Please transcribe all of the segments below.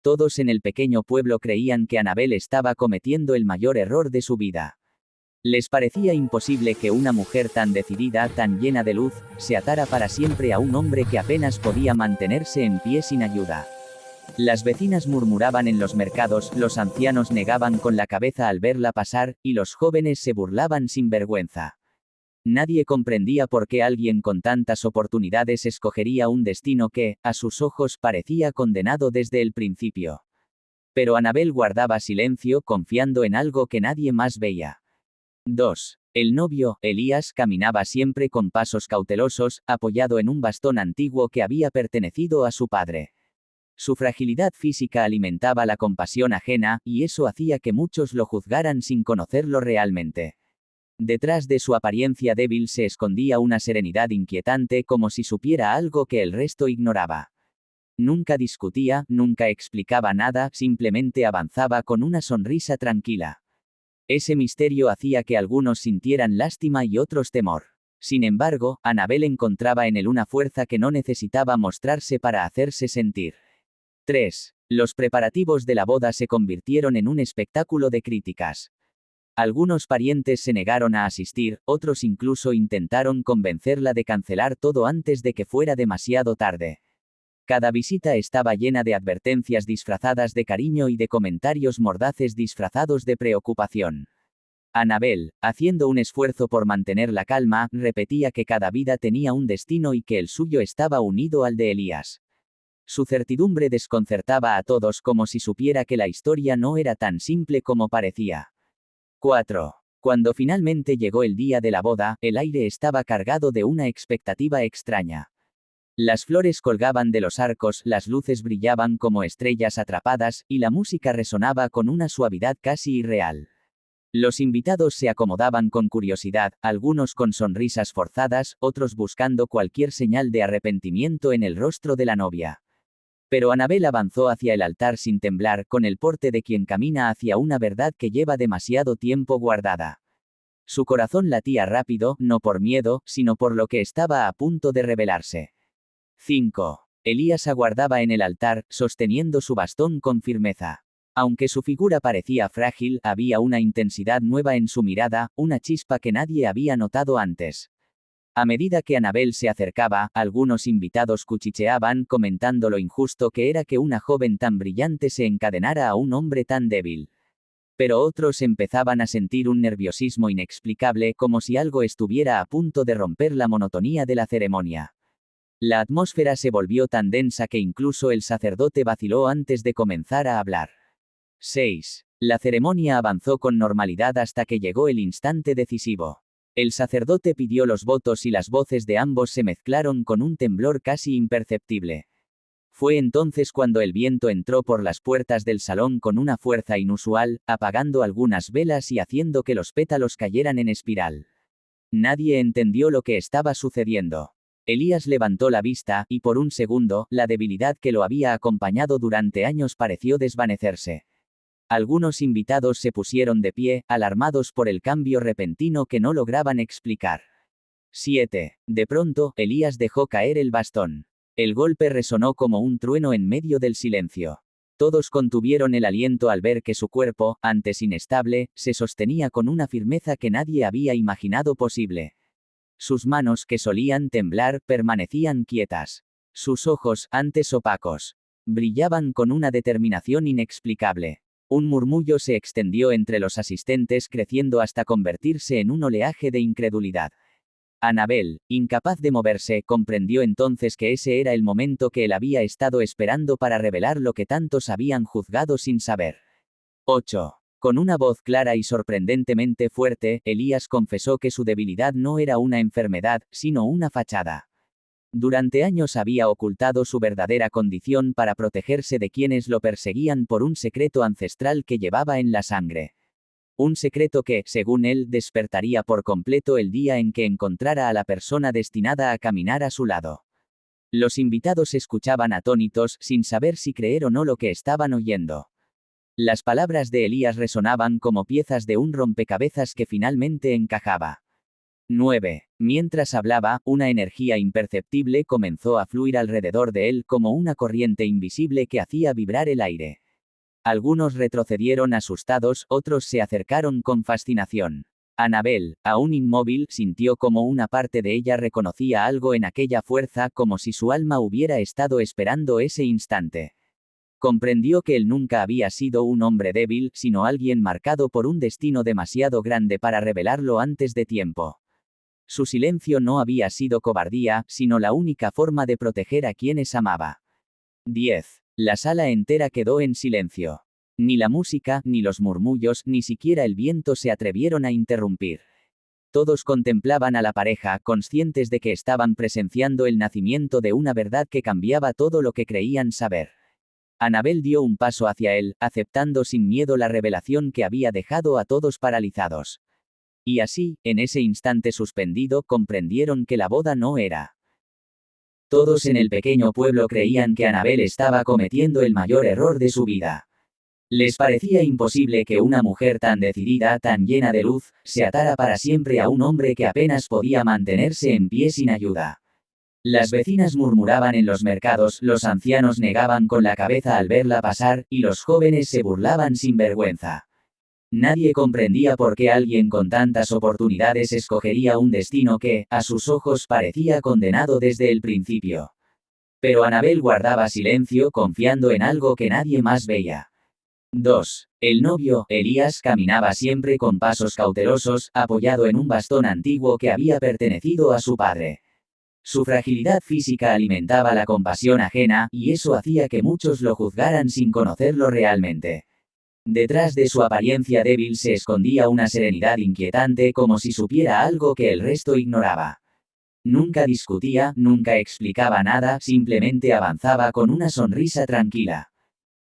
Todos en el pequeño pueblo creían que Annabel estaba cometiendo el mayor error de su vida. Les parecía imposible que una mujer tan decidida, tan llena de luz, se atara para siempre a un hombre que apenas podía mantenerse en pie sin ayuda. Las vecinas murmuraban en los mercados, los ancianos negaban con la cabeza al verla pasar, y los jóvenes se burlaban sin vergüenza. Nadie comprendía por qué alguien con tantas oportunidades escogería un destino que, a sus ojos, parecía condenado desde el principio. Pero Annabel guardaba silencio, confiando en algo que nadie más veía. 2. El novio, Elías, caminaba siempre con pasos cautelosos, apoyado en un bastón antiguo que había pertenecido a su padre. Su fragilidad física alimentaba la compasión ajena, y eso hacía que muchos lo juzgaran sin conocerlo realmente. Detrás de su apariencia débil se escondía una serenidad inquietante, como si supiera algo que el resto ignoraba. Nunca discutía, nunca explicaba nada, simplemente avanzaba con una sonrisa tranquila. Ese misterio hacía que algunos sintieran lástima y otros temor. Sin embargo, Annabel encontraba en él una fuerza que no necesitaba mostrarse para hacerse sentir. 3. Los preparativos de la boda se convirtieron en un espectáculo de críticas. Algunos parientes se negaron a asistir, otros incluso intentaron convencerla de cancelar todo antes de que fuera demasiado tarde. Cada visita estaba llena de advertencias disfrazadas de cariño y de comentarios mordaces disfrazados de preocupación. Annabel, haciendo un esfuerzo por mantener la calma, repetía que cada vida tenía un destino y que el suyo estaba unido al de Elías. Su certidumbre desconcertaba a todos, como si supiera que la historia no era tan simple como parecía. 4. Cuando finalmente llegó el día de la boda, el aire estaba cargado de una expectativa extraña. Las flores colgaban de los arcos, las luces brillaban como estrellas atrapadas, y la música resonaba con una suavidad casi irreal. Los invitados se acomodaban con curiosidad, algunos con sonrisas forzadas, otros buscando cualquier señal de arrepentimiento en el rostro de la novia. Pero Annabel avanzó hacia el altar sin temblar, con el porte de quien camina hacia una verdad que lleva demasiado tiempo guardada. Su corazón latía rápido, no por miedo, sino por lo que estaba a punto de revelarse. 5. Elías aguardaba en el altar, sosteniendo su bastón con firmeza. Aunque su figura parecía frágil, había una intensidad nueva en su mirada, una chispa que nadie había notado antes. A medida que Annabel se acercaba, algunos invitados cuchicheaban, comentando lo injusto que era que una joven tan brillante se encadenara a un hombre tan débil. Pero otros empezaban a sentir un nerviosismo inexplicable, como si algo estuviera a punto de romper la monotonía de la ceremonia. La atmósfera se volvió tan densa que incluso el sacerdote vaciló antes de comenzar a hablar. 6. La ceremonia avanzó con normalidad hasta que llegó el instante decisivo. El sacerdote pidió los votos y las voces de ambos se mezclaron con un temblor casi imperceptible. Fue entonces cuando el viento entró por las puertas del salón con una fuerza inusual, apagando algunas velas y haciendo que los pétalos cayeran en espiral. Nadie entendió lo que estaba sucediendo. Elías levantó la vista, y por un segundo, la debilidad que lo había acompañado durante años pareció desvanecerse. Algunos invitados se pusieron de pie, alarmados por el cambio repentino que no lograban explicar. 7. De pronto, Elías dejó caer el bastón. El golpe resonó como un trueno en medio del silencio. Todos contuvieron el aliento al ver que su cuerpo, antes inestable, se sostenía con una firmeza que nadie había imaginado posible. Sus manos, que solían temblar, permanecían quietas. Sus ojos, antes opacos, brillaban con una determinación inexplicable. Un murmullo se extendió entre los asistentes, creciendo hasta convertirse en un oleaje de incredulidad. Annabel, incapaz de moverse, comprendió entonces que ese era el momento que él había estado esperando para revelar lo que tantos habían juzgado sin saber. 8. Con una voz clara y sorprendentemente fuerte, Elías confesó que su debilidad no era una enfermedad, sino una fachada. Durante años había ocultado su verdadera condición para protegerse de quienes lo perseguían por un secreto ancestral que llevaba en la sangre. Un secreto que, según él, despertaría por completo el día en que encontrara a la persona destinada a caminar a su lado. Los invitados escuchaban atónitos, sin saber si creer o no lo que estaban oyendo. Las palabras de Elías resonaban como piezas de un rompecabezas que finalmente encajaba. 9. Mientras hablaba, una energía imperceptible comenzó a fluir alrededor de él como una corriente invisible que hacía vibrar el aire. Algunos retrocedieron asustados, otros se acercaron con fascinación. Annabel, aún inmóvil, sintió como una parte de ella reconocía algo en aquella fuerza, como si su alma hubiera estado esperando ese instante. Comprendió que él nunca había sido un hombre débil, sino alguien marcado por un destino demasiado grande para revelarlo antes de tiempo. Su silencio no había sido cobardía, sino la única forma de proteger a quienes amaba. 10. La sala entera quedó en silencio. Ni la música, ni los murmullos, ni siquiera el viento se atrevieron a interrumpir. Todos contemplaban a la pareja, conscientes de que estaban presenciando el nacimiento de una verdad que cambiaba todo lo que creían saber. Annabel dio un paso hacia él, aceptando sin miedo la revelación que había dejado a todos paralizados. Y así, en ese instante suspendido, comprendieron que la boda no era. Todos en el pequeño pueblo creían que Annabel estaba cometiendo el mayor error de su vida. Les parecía imposible que una mujer tan decidida, tan llena de luz, se atara para siempre a un hombre que apenas podía mantenerse en pie sin ayuda. Las vecinas murmuraban en los mercados, los ancianos negaban con la cabeza al verla pasar, y los jóvenes se burlaban sin vergüenza. Nadie comprendía por qué alguien con tantas oportunidades escogería un destino que, a sus ojos, parecía condenado desde el principio. Pero Annabel guardaba silencio, confiando en algo que nadie más veía. 2. El novio, Elías, caminaba siempre con pasos cautelosos, apoyado en un bastón antiguo que había pertenecido a su padre. Su fragilidad física alimentaba la compasión ajena, y eso hacía que muchos lo juzgaran sin conocerlo realmente. Detrás de su apariencia débil se escondía una serenidad inquietante, como si supiera algo que el resto ignoraba. Nunca discutía, nunca explicaba nada, simplemente avanzaba con una sonrisa tranquila.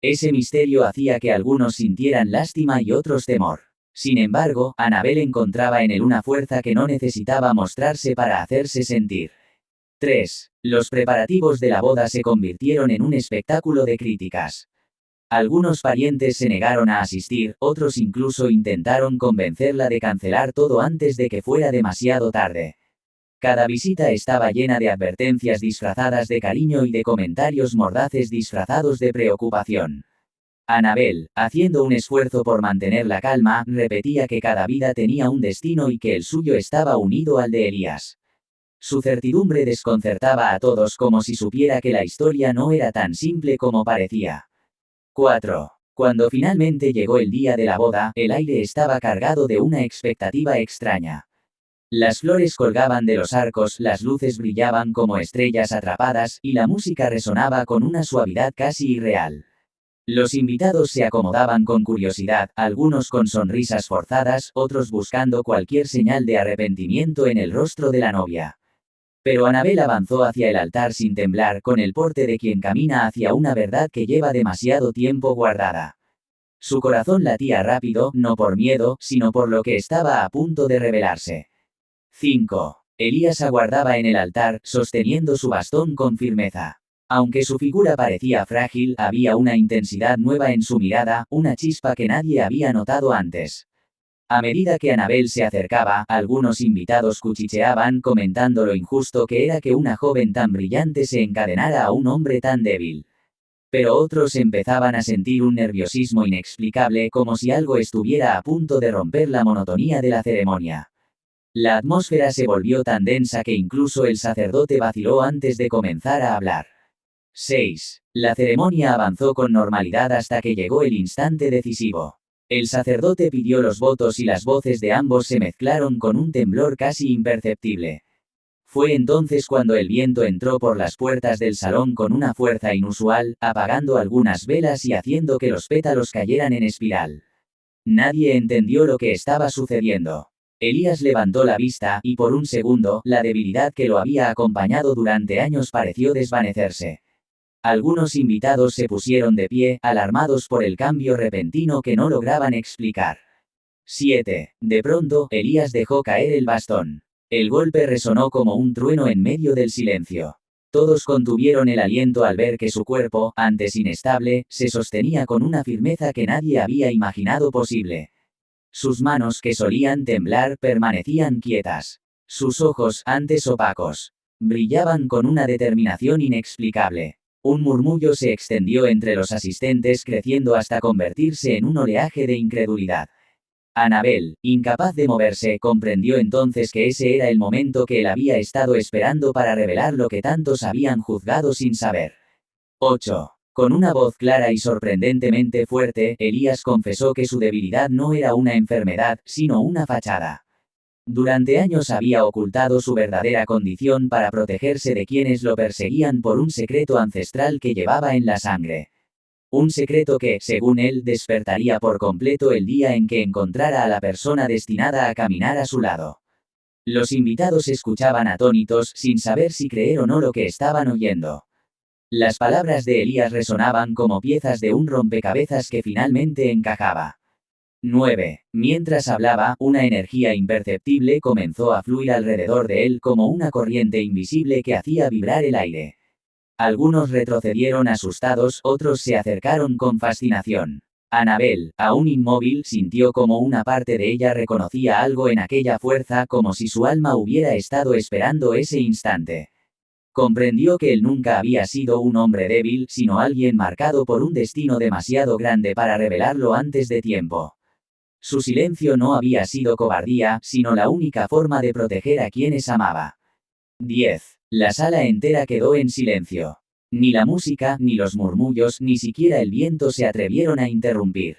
Ese misterio hacía que algunos sintieran lástima y otros temor. Sin embargo, Annabel encontraba en él una fuerza que no necesitaba mostrarse para hacerse sentir. 3. Los preparativos de la boda se convirtieron en un espectáculo de críticas. Algunos parientes se negaron a asistir, otros incluso intentaron convencerla de cancelar todo antes de que fuera demasiado tarde. Cada visita estaba llena de advertencias disfrazadas de cariño y de comentarios mordaces disfrazados de preocupación. Annabel, haciendo un esfuerzo por mantener la calma, repetía que cada vida tenía un destino y que el suyo estaba unido al de Elías. Su certidumbre desconcertaba a todos, como si supiera que la historia no era tan simple como parecía. 4. Cuando finalmente llegó el día de la boda, el aire estaba cargado de una expectativa extraña. Las flores colgaban de los arcos, las luces brillaban como estrellas atrapadas, y la música resonaba con una suavidad casi irreal. Los invitados se acomodaban con curiosidad, algunos con sonrisas forzadas, otros buscando cualquier señal de arrepentimiento en el rostro de la novia. Pero Annabel avanzó hacia el altar sin temblar, con el porte de quien camina hacia una verdad que lleva demasiado tiempo guardada. Su corazón latía rápido, no por miedo, sino por lo que estaba a punto de revelarse. 5. Elías aguardaba en el altar, sosteniendo su bastón con firmeza. Aunque su figura parecía frágil, había una intensidad nueva en su mirada, una chispa que nadie había notado antes. A medida que Annabel se acercaba, algunos invitados cuchicheaban, comentando lo injusto que era que una joven tan brillante se encadenara a un hombre tan débil. Pero otros empezaban a sentir un nerviosismo inexplicable, como si algo estuviera a punto de romper la monotonía de la ceremonia. La atmósfera se volvió tan densa que incluso el sacerdote vaciló antes de comenzar a hablar. 6. La ceremonia avanzó con normalidad hasta que llegó el instante decisivo. El sacerdote pidió los votos y las voces de ambos se mezclaron con un temblor casi imperceptible. Fue entonces cuando el viento entró por las puertas del salón con una fuerza inusual, apagando algunas velas y haciendo que los pétalos cayeran en espiral. Nadie entendió lo que estaba sucediendo. Elías levantó la vista, y por un segundo, la debilidad que lo había acompañado durante años pareció desvanecerse. Algunos invitados se pusieron de pie, alarmados por el cambio repentino que no lograban explicar. 7. De pronto, Elías dejó caer el bastón. El golpe resonó como un trueno en medio del silencio. Todos contuvieron el aliento al ver que su cuerpo, antes inestable, se sostenía con una firmeza que nadie había imaginado posible. Sus manos, que solían temblar, permanecían quietas. Sus ojos, antes opacos, brillaban con una determinación inexplicable. Un murmullo se extendió entre los asistentes, creciendo hasta convertirse en un oleaje de incredulidad. Annabel, incapaz de moverse, comprendió entonces que ese era el momento que él había estado esperando para revelar lo que tantos habían juzgado sin saber. 8. Con una voz clara y sorprendentemente fuerte, Elías confesó que su debilidad no era una enfermedad, sino una fachada. Durante años había ocultado su verdadera condición para protegerse de quienes lo perseguían por un secreto ancestral que llevaba en la sangre. Un secreto que, según él, despertaría por completo el día en que encontrara a la persona destinada a caminar a su lado. Los invitados escuchaban atónitos, sin saber si creer o no lo que estaban oyendo. Las palabras de Elías resonaban como piezas de un rompecabezas que finalmente encajaba. 9. Mientras hablaba, una energía imperceptible comenzó a fluir alrededor de él como una corriente invisible que hacía vibrar el aire. Algunos retrocedieron asustados, otros se acercaron con fascinación. Annabel, aún inmóvil, sintió como una parte de ella reconocía algo en aquella fuerza, como si su alma hubiera estado esperando ese instante. Comprendió que él nunca había sido un hombre débil, sino alguien marcado por un destino demasiado grande para revelarlo antes de tiempo. Su silencio no había sido cobardía, sino la única forma de proteger a quienes amaba. 10. La sala entera quedó en silencio. Ni la música, ni los murmullos, ni siquiera el viento se atrevieron a interrumpir.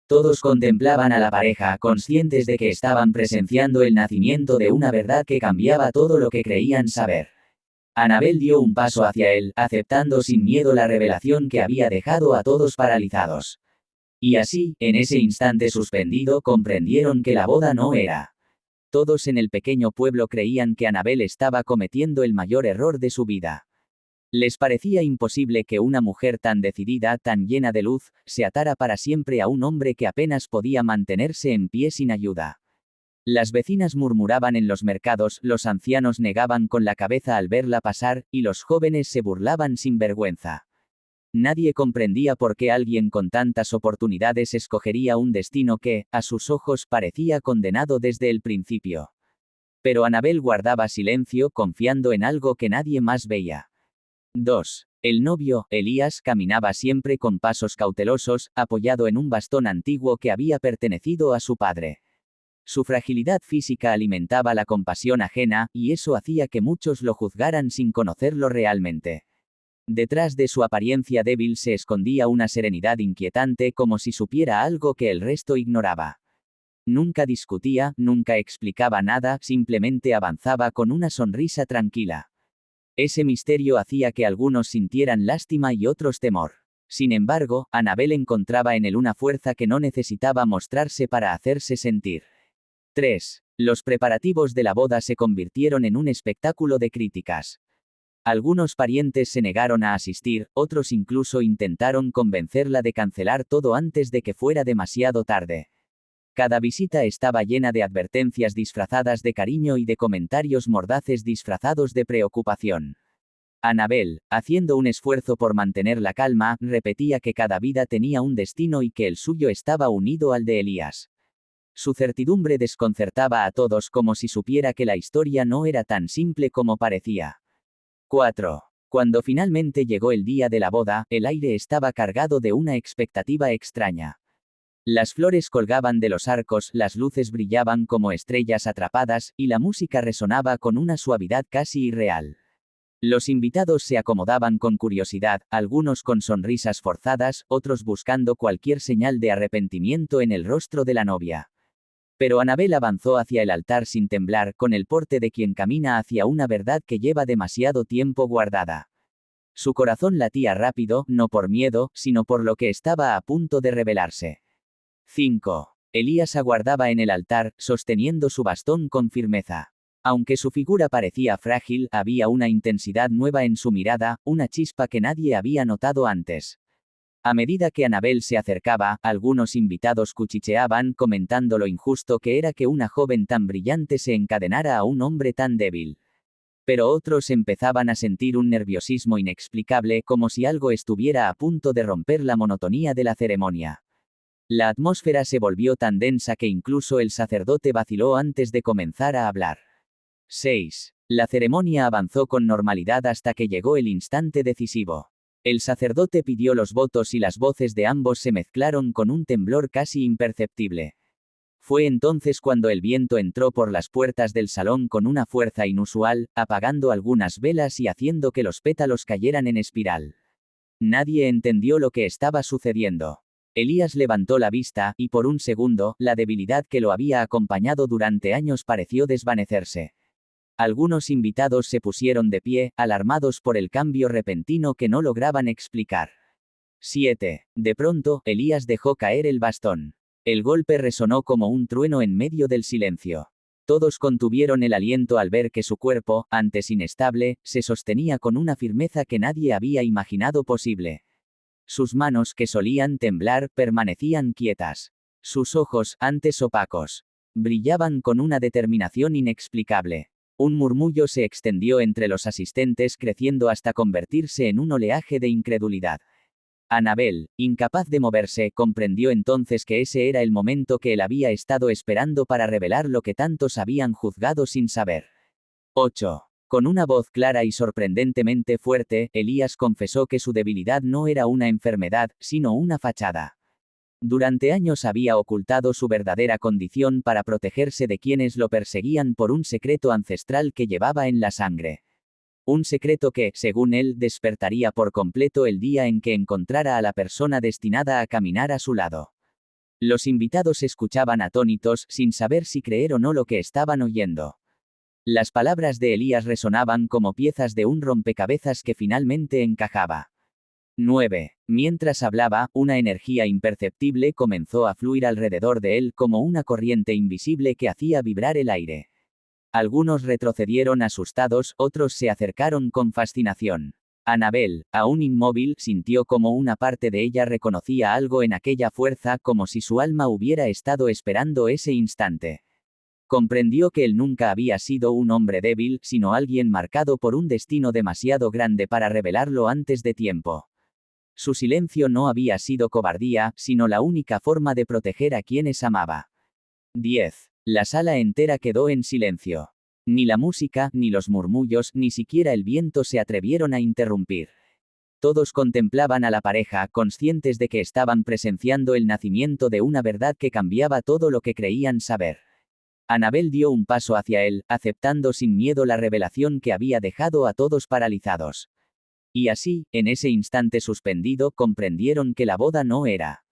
Todos contemplaban a la pareja, conscientes de que estaban presenciando el nacimiento de una verdad que cambiaba todo lo que creían saber. Annabel dio un paso hacia él, aceptando sin miedo la revelación que había dejado a todos paralizados. Y así, en ese instante suspendido, comprendieron que la boda no era. Todos en el pequeño pueblo creían que Annabel estaba cometiendo el mayor error de su vida. Les parecía imposible que una mujer tan decidida, tan llena de luz, se atara para siempre a un hombre que apenas podía mantenerse en pie sin ayuda. Las vecinas murmuraban en los mercados, los ancianos negaban con la cabeza al verla pasar, y los jóvenes se burlaban sin vergüenza. Nadie comprendía por qué alguien con tantas oportunidades escogería un destino que, a sus ojos, parecía condenado desde el principio. Pero Annabel guardaba silencio, confiando en algo que nadie más veía. 2. El novio, Elías, caminaba siempre con pasos cautelosos, apoyado en un bastón antiguo que había pertenecido a su padre. Su fragilidad física alimentaba la compasión ajena, y eso hacía que muchos lo juzgaran sin conocerlo realmente. Detrás de su apariencia débil se escondía una serenidad inquietante, como si supiera algo que el resto ignoraba. Nunca discutía, nunca explicaba nada, simplemente avanzaba con una sonrisa tranquila. Ese misterio hacía que algunos sintieran lástima y otros temor. Sin embargo, Annabel encontraba en él una fuerza que no necesitaba mostrarse para hacerse sentir. 3. Los preparativos de la boda se convirtieron en un espectáculo de críticas. Algunos parientes se negaron a asistir, otros incluso intentaron convencerla de cancelar todo antes de que fuera demasiado tarde. Cada visita estaba llena de advertencias disfrazadas de cariño y de comentarios mordaces disfrazados de preocupación. Annabel, haciendo un esfuerzo por mantener la calma, repetía que cada vida tenía un destino y que el suyo estaba unido al de Elías. Su certidumbre desconcertaba a todos, como si supiera que la historia no era tan simple como parecía. 4. Cuando finalmente llegó el día de la boda, el aire estaba cargado de una expectativa extraña. Las flores colgaban de los arcos, las luces brillaban como estrellas atrapadas, y la música resonaba con una suavidad casi irreal. Los invitados se acomodaban con curiosidad, algunos con sonrisas forzadas, otros buscando cualquier señal de arrepentimiento en el rostro de la novia. Pero Annabel avanzó hacia el altar sin temblar, con el porte de quien camina hacia una verdad que lleva demasiado tiempo guardada. Su corazón latía rápido, no por miedo, sino por lo que estaba a punto de revelarse. 5. Elías aguardaba en el altar, sosteniendo su bastón con firmeza. Aunque su figura parecía frágil, había una intensidad nueva en su mirada, una chispa que nadie había notado antes. A medida que Annabel se acercaba, algunos invitados cuchicheaban, comentando lo injusto que era que una joven tan brillante se encadenara a un hombre tan débil. Pero otros empezaban a sentir un nerviosismo inexplicable, como si algo estuviera a punto de romper la monotonía de la ceremonia. La atmósfera se volvió tan densa que incluso el sacerdote vaciló antes de comenzar a hablar. 6. La ceremonia avanzó con normalidad hasta que llegó el instante decisivo. El sacerdote pidió los votos y las voces de ambos se mezclaron con un temblor casi imperceptible. Fue entonces cuando el viento entró por las puertas del salón con una fuerza inusual, apagando algunas velas y haciendo que los pétalos cayeran en espiral. Nadie entendió lo que estaba sucediendo. Elías levantó la vista, y por un segundo, la debilidad que lo había acompañado durante años pareció desvanecerse. Algunos invitados se pusieron de pie, alarmados por el cambio repentino que no lograban explicar. 7. De pronto, Elías dejó caer el bastón. El golpe resonó como un trueno en medio del silencio. Todos contuvieron el aliento al ver que su cuerpo, antes inestable, se sostenía con una firmeza que nadie había imaginado posible. Sus manos, que solían temblar, permanecían quietas. Sus ojos, antes opacos, brillaban con una determinación inexplicable. Un murmullo se extendió entre los asistentes, creciendo hasta convertirse en un oleaje de incredulidad. Annabel, incapaz de moverse, comprendió entonces que ese era el momento que él había estado esperando para revelar lo que tantos habían juzgado sin saber. 8. Con una voz clara y sorprendentemente fuerte, Elías confesó que su debilidad no era una enfermedad, sino una fachada. Durante años había ocultado su verdadera condición para protegerse de quienes lo perseguían por un secreto ancestral que llevaba en la sangre. Un secreto que, según él, despertaría por completo el día en que encontrara a la persona destinada a caminar a su lado. Los invitados escuchaban atónitos, sin saber si creer o no lo que estaban oyendo. Las palabras de Elías resonaban como piezas de un rompecabezas que finalmente encajaba. 9. Mientras hablaba, una energía imperceptible comenzó a fluir alrededor de él como una corriente invisible que hacía vibrar el aire. Algunos retrocedieron asustados, otros se acercaron con fascinación. Annabel, aún inmóvil, sintió como una parte de ella reconocía algo en aquella fuerza, como si su alma hubiera estado esperando ese instante. Comprendió que él nunca había sido un hombre débil, sino alguien marcado por un destino demasiado grande para revelarlo antes de tiempo. Su silencio no había sido cobardía, sino la única forma de proteger a quienes amaba. 10. La sala entera quedó en silencio. Ni la música, ni los murmullos, ni siquiera el viento se atrevieron a interrumpir. Todos contemplaban a la pareja, conscientes de que estaban presenciando el nacimiento de una verdad que cambiaba todo lo que creían saber. Annabel dio un paso hacia él, aceptando sin miedo la revelación que había dejado a todos paralizados. Y así, en ese instante suspendido, comprendieron que la boda no era